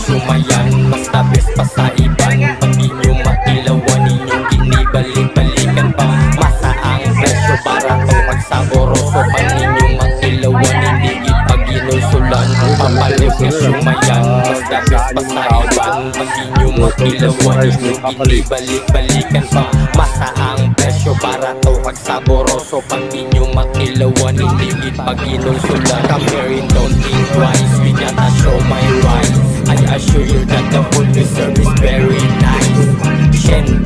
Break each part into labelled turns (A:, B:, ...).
A: sumayan, mas tabis pa sa iban. Pag inyo mailawan, inyong ginibalik-balikan pa. Masa ang presyo, barato, pagsaboroso. Pag inyo mailawan, hindi ipag-inulsulan. Papalit nga sumayan, mas tabis pa sa iban. Pag inyo mailawan, inyong ginibalik-balikan pa. Masa ang presyo, barato, pagsaboroso. Pag inyo mailawan, hindi ipag-inulsulan. Come here and don't think twice, we gotta show my rights. I assure you that the food we serve is very nice. 100%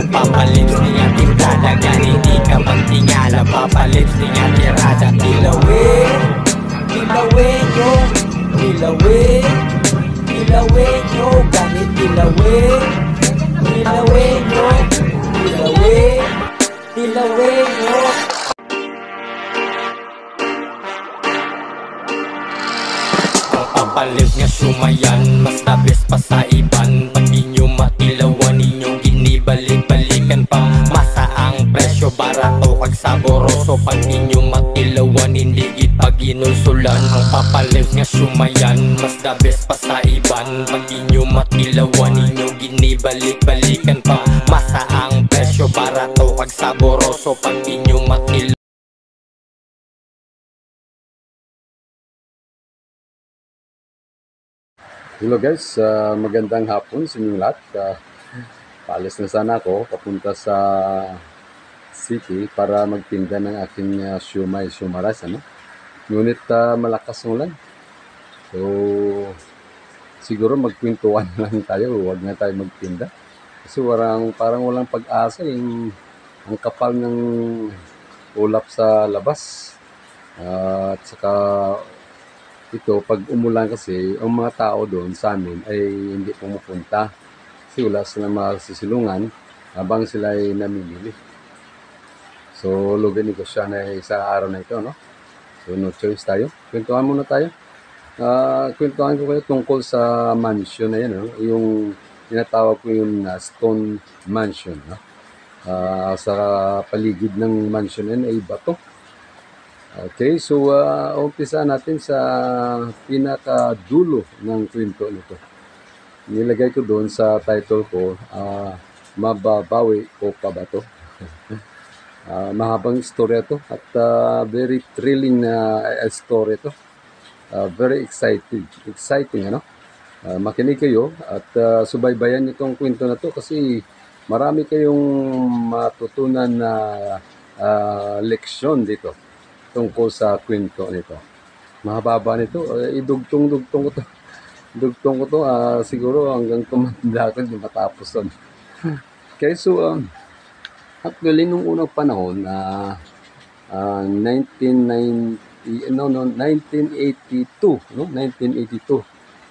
A: papalips niya timplada. Hindi ka magtingala, papalips niya tirada. Ilawin, ilawin nyo, ilawin, ilawin nyo, ganit ilawin, ilawin nyo, ilawin, ilawin nyo. Papalit nga sumayan, mas tabis pa sa iban. Pag inyo mailawan, inyong ginibalik-balikan pa. Masa ang presyo, barato, kag saboroso. Pag inyo mailawan, hindi ipag-inulsulan. Ang papalit nga sumayan, mas tabis pa sa iban. Pag inyo mailawan, inyong ginibalik-balikan pa. Masa ang presyo, barato, kag saboroso. Pag inyo mailawan.
B: Hello guys, magandang hapon sa inyong lahat. Paalis na sana ako papunta sa city para magtinda ng aking siomai, siomaras, ano? Ngunit malakas ng ulan. So, siguro magkwentuhan lang tayo, huwag na tayo magtinda. Kasi parang walang pag-asa, ang kapal ng ulap sa labas. At saka ito, pag umulan kasi, ang mga tao doon sa amin ay hindi pumupunta. Kasi wala silang masisilungan habang sila ay namimili. So, lugan negosyo na sa araw na ito, no? So, no choice tayo. Kwentuhan muna tayo. Kwentuhan ko kayo tungkol sa mansion na yan, no? Yung tinatawag ko yung stone mansion, no? Sa paligid ng mansion yan ay bato. Okay, so umpisa natin sa pinakadulo ng kwento nito. Nilagay ko doon sa title ko, Mababawi ko pa ba to? Mahabang istorya to at very thrilling na story to. Very exciting, ano? Makinig kayo at subaybayan itong kwento na to kasi marami kayong matutunan na leksyon dito tungkol sa kwento nito. Mahaba nito, idugtong-dugtong ko to. Dugtong ko to, siguro hanggang tumanda ko, hindi matapos doon. Okay, so, actually, nung unang panahon, 1982, no? 1982.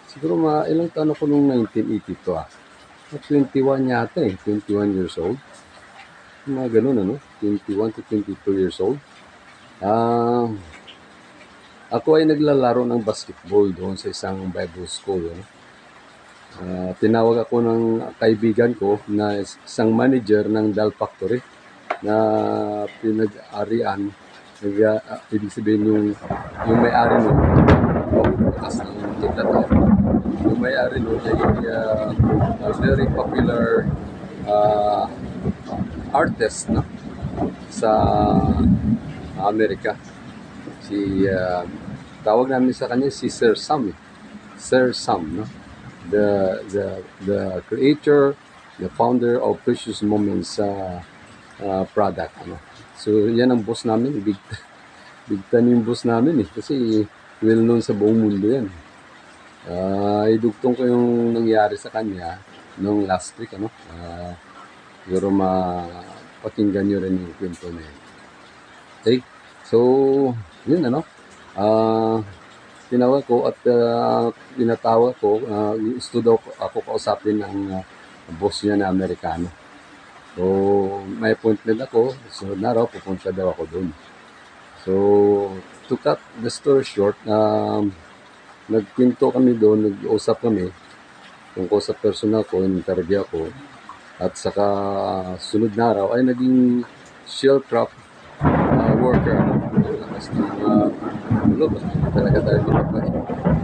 B: Siguro ilang taon ako nung 1982, 21 yata 21 years old. Mga ganun, ano? 21 to 22 years old. Ako ay naglalaro ng basketball doon sa isang Bible school. Tinawag ako ng kaibigan ko na isang manager ng Dal Factory na pinag-arian. Ibig sabihin yung may-ari nun, yung may-ari nun ay very popular artist, no? Sa Amerika. Tawag namin sa kanya si Sir Sam. Sir Sam, no? The creator, the founder of Precious Moments product, ano? So yan ang boss namin, big time yung boss namin kasi well known sa buong mundo yan. Idugtong ko yung nangyari sa kanya noong last week, ano? Siguro mapakinggan nyo rin yung kwento na yan. Okay? So, yun, ano? Tinawag ko at pinatawag ko, gusto daw ako kausapin ng boss niya na Amerikano. So, may appointment ako, sunod na raw, pupunta daw ako doon. So, to cut the story short, nagkwento kami doon, nag-usap kami tungkol sa personal ko, interview ako, at saka sunod na raw ay naging shellcraft worker. Lakas ng talaga tayo lumabas.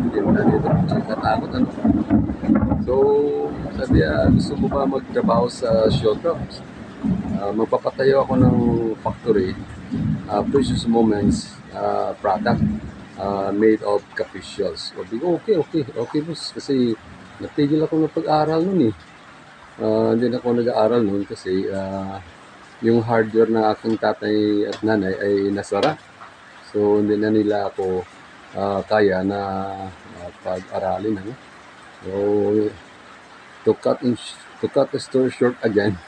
B: magtinda dito. Nakatakot ano. So, sabi gusto mo ba magtrabaho sa Showcraft? Magpapatayo ako ng factory, Precious Moments product made of capricious. Sabi ko, okay boss. Kasi natigil ako ng pag-aaral nun eh. Hindi na ako nag-aaral nun kasi yung hardware ng aking tatay at nanay ay nasara. So, hindi na nila ako kaya na pag-aralin. Ano? So, to cut the story short again,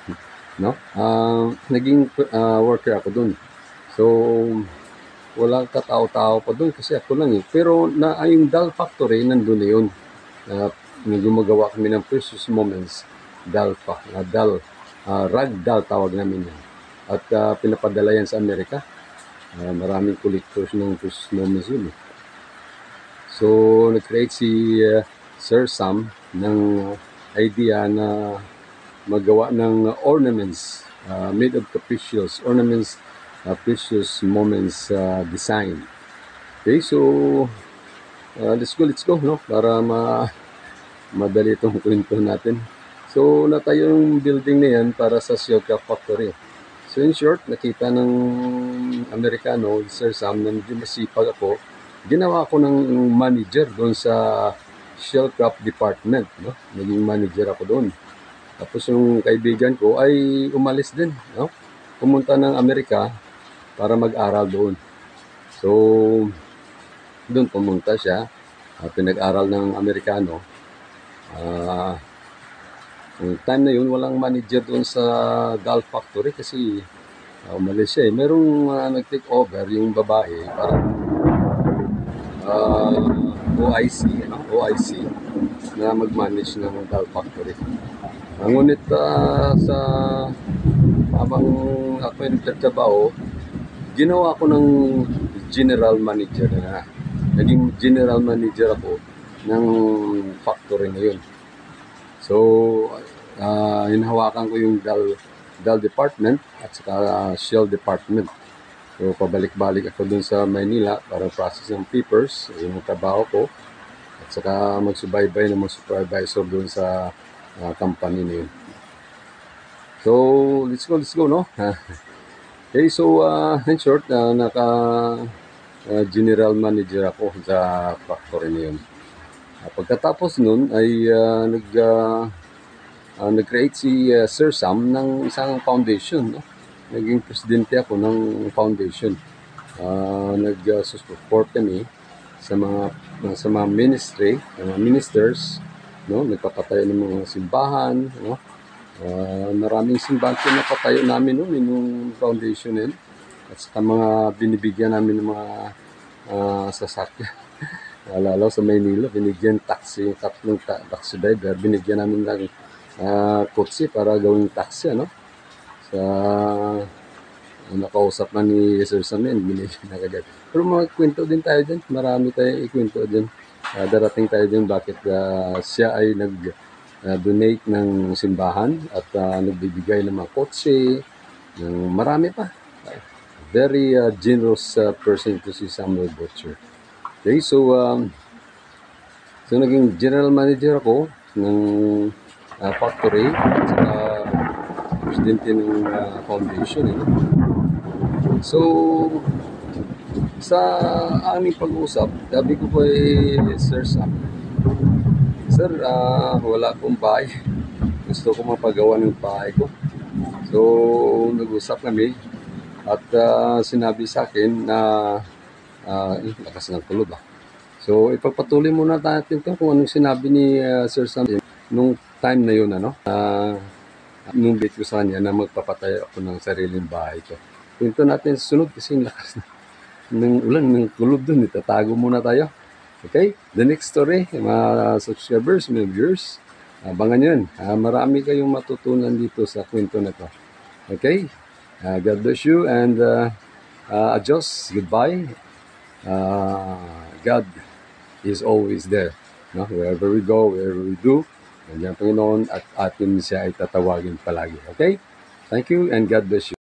B: no? Naging worker ako dun. So, walang katao-tao pa dun kasi ako lang eh. Pero yung doll factory, nandun na yun. Gumagawa kami ng Precious Moments rag doll tawag namin yan. At pinapadala yan sa Amerika. Maraming collectors ng Precious Moments yun eh. So, nag-create si Sir Sam ng idea na magawa ng ornaments made of capricious ornaments, Precious Moments design. Okay, so let's go, no? Para madali itong kwento natin. So, natayo yung building na yan para sa Showcraft Factory. So, in short, nakita ng Amerikano, Sir Sam, na medyo masipag ako. Ginawa ko ng manager doon sa Shellcraft Department, no? Naging manager ako doon. Tapos yung kaibigan ko ay umalis din, no? Pumunta ng Amerika para mag-aral doon. So, doon pumunta siya, pinag-aral ng Amerikano. Yung time na yun, walang manager doon sa doll factory kasi umalis siya eh. Merong nag-take over yung babae, parang OIC na mag-manage ng doll factory. Ngunit sa habang ako yung nagtatrabaho, ginawa ko ng general manager na. Naging general manager ako ng factory na yun. So, hinahawakan ko yung doll department at saka shell department. So, pabalik-balik ako dun sa Manila para process ng papers, yung trabaho ko. At saka magsubaybay ng mga supervisor dun sa company na yun. So, let's go, no? Okay, so, in short, general manager ako sa factory na yun. Pagkatapos nun ay nag-create si Sir Sam ng isang foundation, no? Naging presidente ako ng foundation. Nag-support kami sa mga ministry, mga ministers, no? Nagpapatayo ng mga simbahan, no? Maraming simbahan na napatayo namin noon yung foundation din. At saka mga binibigyan namin ng mga sasakyan. Lalo sa Maynila, binigyan taxi, tatlong taxi driver, binigyan namin ng kotse para gawing taxi, ano? Sa nakausap na ni Sir Samin, binigyan na kagad. Pero magkwento din tayo dyan, marami tayong ikwento dyan. Darating tayo dyan bakit siya ay nag-donate ng simbahan at nagbibigay ng mga kotse, ng marami pa. Very generous person to si Samuel Butcher. Okay, so naging general manager ako ng factory at saka presidente ng foundation. So, sa aming pag-usap, sabi ko po Sir Sam, Sir, wala akong bahay. Gusto ko mapagawa ng bahay ko. So, nag-usap kami at sinabi sa akin na lakas ng kulob So, ipagpatuloy muna natin ito kung anong sinabi ni Sir Sam nung time na yun, ano? Nung bit ko sa kanya na magpapatayo ako ng sariling bahay ko. Kwento natin susunod kasi yung lakas ng ulan, ng kulob dun. Itatago muna tayo. Okay? The next story, mga subscribers, mga viewers, abangan yun. Marami kayong matutunan dito sa kwento na to. Okay? God bless you and adios. Goodbye. God is always there. No? Wherever we go, wherever we do, nandiyan Panginoon at atin siya ay tatawagin palagi. Okay? Thank you and God bless you.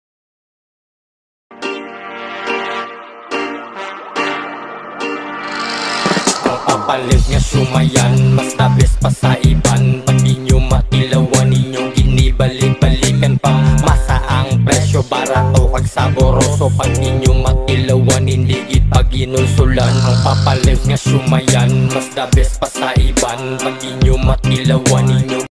A: papalit nga sumayan, mas tabis pa sa iban. Pag di nyo matilawan, inyong ginibalik-balikan pa. Masa ang presyo, barato kag saboroso. Pag di nyo matilawan, hindi kita ginulsulan. Ang papalit nga sumayan, mas tabis pa sa iban. Pag di nyo matilawan, inyong